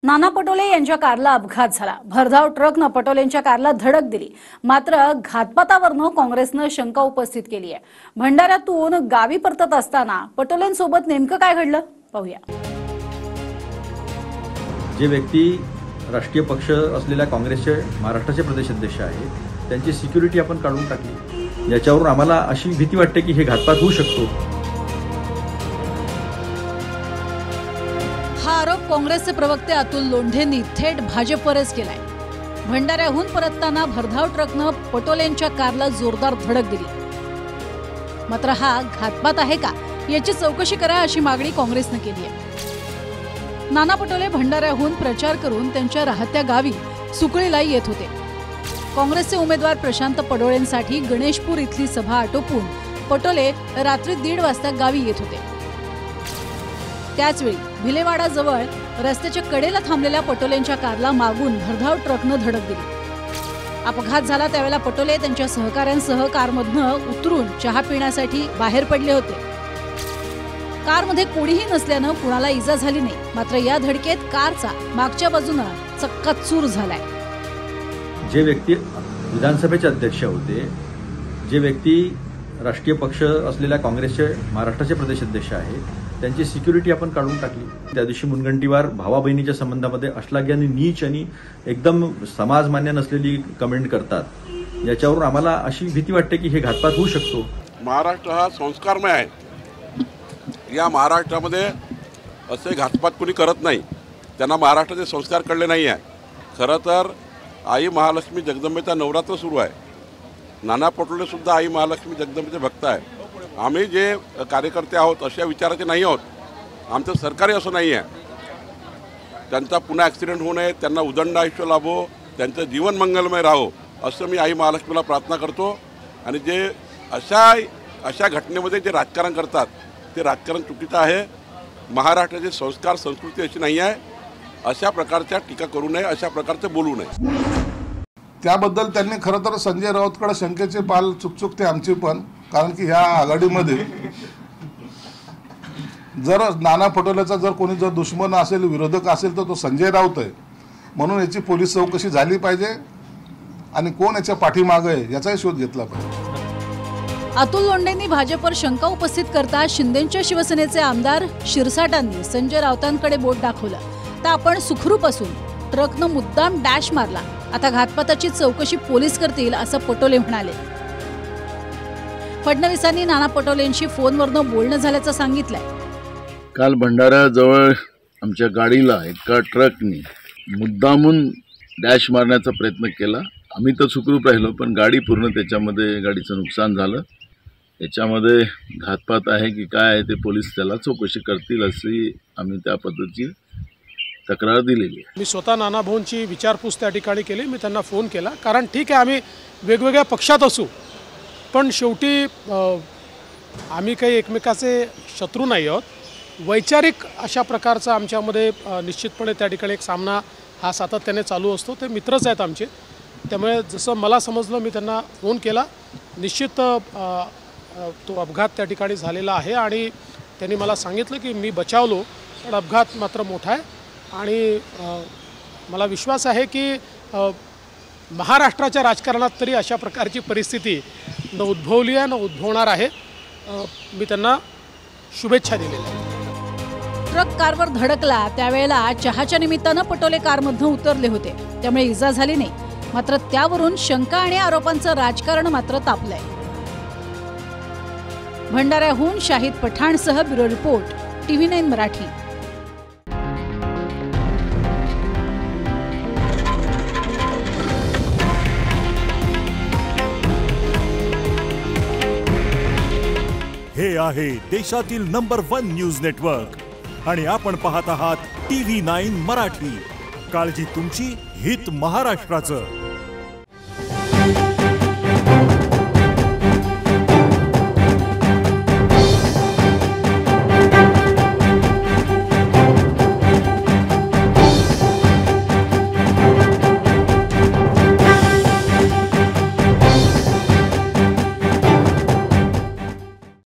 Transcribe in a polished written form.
नाना पटोले यांच्या कारला अपघात झाला। भरधाव ट्रकनं पटोलेंच्या कारला धडक दिली। मात्र घातपातावरनं काँग्रेसनं शंका उपस्थित केली आहे। भंडाऱ्यातून गावी परतत असताना पटोलेंसोबत नेमकं काय घडलं पाहूया। जे व्यक्ती राष्ट्रीय पक्ष असलेल्या काँग्रेसचे महाराष्ट्राचे प्रदेशाध्यक्ष आहेत त्यांची सिक्युरिटी आपण काढून टाकली। याच्यावरून आम्हाला अशी भीती वाटते की हे घातपात होऊ शकतो। हा आरोप काँग्रेसचे प्रवक्ते अतुल लोंढेंनी थेट भाजपवरच केलाय। भंडाऱ्याहून परतताना भरधाव ट्रकनं पटोलेंच्या कारला जोरदार धडक दिली। मात्र हा घातपात आहे का याची चौकशी करा अशी मागणी काँग्रेसने केली आहे। नाना पटोले भंडाऱ्याहून प्रचार करून त्यांच्या राहत्या गावी सुकळीला येत होते। काँग्रेसचे उमेदवार प्रशांत पडोळेंसाठी गणेशपूर इथली सभा आटोपून पटोले रात्री 1:30 वाजता गावी येत होते। त्याचवेळी भिलेवाडाजवळ रस्त्याच्या कडेला थांबलेल्या पटोलेंच्या कारला मागून भरधाव ट्रकनं धडक दिली। अपघात झाला त्यावेळेला पटोले त्यांच्या सहकाऱ्यांसह कारमधनं उतरून चहा पिण्यासाठी बाहेर पडले होते। कारमध्ये कोणीही नसल्यानं कुणाला इजा झाली नाही। मात्र या धडकेत कारचा मागच्या बाजूनं चक्काचूर झालाय। जे व्यक्ती विधानसभेचे अध्यक्ष होते, जे व्यक्ती राष्ट्रीय पक्ष असलेल्या काँग्रेसचे महाराष्ट्राचे प्रदेशाध्यक्ष आहेत त्यांची सिक्युरिटी आपण काढून टाकली। त्या दिवशी मुनगंटीवार भावा बहिणीच्या संबंधामध्ये अश्लाघ्य आणि नीच आणि एकदम समाजमान्य नसलेली कमेंट करतात। याच्यावरून आम्हाला अशी भीती वाटते की हे घातपात होऊ शकतो। महाराष्ट्र हा संस्कारमय आहे। या महाराष्ट्रामध्ये असे घातपात कोणी करत नाही। त्यांना महाराष्ट्राचे संस्कार कळले नाही आहे। खरं तर आई महालक्ष्मी जगदंबेचा नवरात्र सुरू आहे। नाना पटोले सुद्धा आई महालक्ष्मी जगदंबेचे भक्त आहे। आम्ही जे कार्यकर्ते आहोत अशा विचाराचे नाही आहोत। आमचं सरकारी असं नाही आहे। त्यांचा पुन्हा ॲक्सिडेंट होऊ नये, त्यांना उदंड आयुष्य लाभो, त्यांचं जीवन मंगलमय राहो असं मी आई महालक्ष्मीला प्रार्थना करतो। आणि जे अशा घटनेमध्ये जे राजकारण करतात ते राजकारण चुकीचं आहे। महाराष्ट्राचे संस्कार संस्कृती अशी नाही आहे। अशा प्रकारच्या टीका करू नये, अशा प्रकारचं बोलू नये। त्याबद्दल त्यांनी खरं तर संजय राऊतकडे शंकेचे पाल चुकचुकते आमची पण, कारण की ह्या आघाडीमध्ये जर नाना पटोलेचा जर कोणी जर दुश्मन असेल, विरोधक असेल तर तो संजय राऊत आहे। म्हणून याची पोलीस चौकशी झाली पाहिजे आणि कोण याच्या पाठीमागे आहे याचाही शोध घेतला पाहिजे। अतुल लोंढेंनी भाजपवर शंका उपस्थित करता शिंदेच्या शिवसेनेचे आमदार शिरसाटांनी संजय राऊतांकडे बोट दाखवलं। तर आपण सुखरूप असून ट्रकनं मुद्दाम डॅश मारला, आता घातपाताची चौकशी पोलीस करतील असं पटोले म्हणाले। फडणवीसांनी नाना पटोलेंशी फोनवरनं बोलणं झाल्याचं सांगितलंय। काल भंडाऱ्याजवळ आमच्या गाडीला एका ट्रकने मुद्दामून डॅश मारण्याचा प्रयत्न केला। आम्ही तर सुखरूप राहिलो, पण गाडी पूर्ण त्याच्यामध्ये गाडीचं नुकसान झालं। याच्यामध्ये घातपात आहे की काय आहे ते पोलीस त्याला चौकशी करतील अशी आम्ही त्या पद्धतीची तक्रार दिलेली आहे। मी स्वतः नाना भाऊंची विचारपूस त्या ठिकाणी केली। मी त्यांना फोन केला, कारण ठीक आहे आम्ही वेगवेगळ्या पक्षात असू पण शेवटी आम्ही काही एकमेकाचे शत्रू नाही आहोत। वैचारिक अशा प्रकारचा आमच्यामध्ये निश्चितपणे त्या ठिकाणी एक सामना हा सातत्याने चालू असतो। ते मित्रच आहेत आमचे, त्यामुळे जसं मला समजलं मी त्यांना फोन केला। निश्चित तो अपघात त्या ठिकाणी झालेला आहे आणि त्यांनी मला सांगितलं की मी बचावलो, पण अपघात मात्र मोठा आहे। आणि मला विश्वास आहे की महाराष्ट्राच्या राजकारणात तरी अशा प्रकारची परिस्थिती न उद्भवली आहे न उद्भवणार आहे। मी त्यांना शुभेच्छा दिलेल्या आहेत। ट्रक कारवर धडकला त्यावेळेला चहाच्या निमित्तानं पटोले कारमधनं उतरले होते, त्यामुळे इजा झाली नाही। मात्र त्यावरून शंका आणि आरोपांचं राजकारण मात्र तापलंय। भंडाऱ्याहून शाहिद पठाणसह ब्युरो रिपोर्ट TV9 मराठी। हे आहे देशातील नंबर 1 न्यूज नेटवर्क आणि आपण पाहत आहात TV9 मराठी। काळजी तुमची, हित महाराष्ट्राचं।